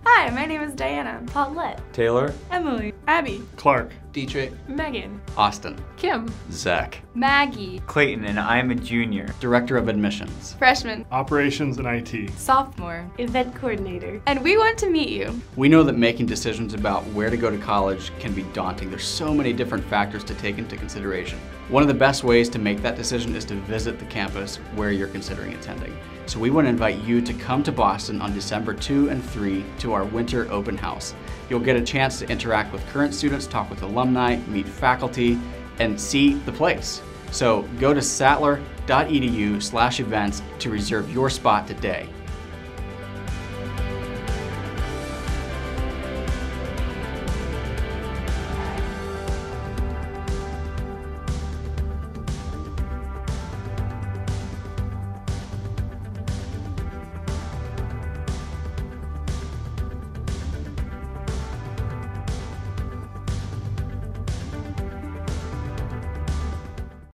Hi, my name is Diana. Paulette. Taylor. Emily. Abby. Clark. Dietrich. Megan. Austin. Kim. Zach. Maggie. Clayton, and I'm a junior. Director of Admissions. Freshman. Operations and IT. Sophomore. Event coordinator. And we want to meet you. We know that making decisions about where to go to college can be daunting. There's so many different factors to take into consideration. One of the best ways to make that decision is to visit the campus where you're considering attending. So we want to invite you to come to Boston on December 2 and 3 to our winter open house. You'll get a chance to interact with current students, talk with alumni, meet faculty, and see the place. So go to sattler.edu/events to reserve your spot today.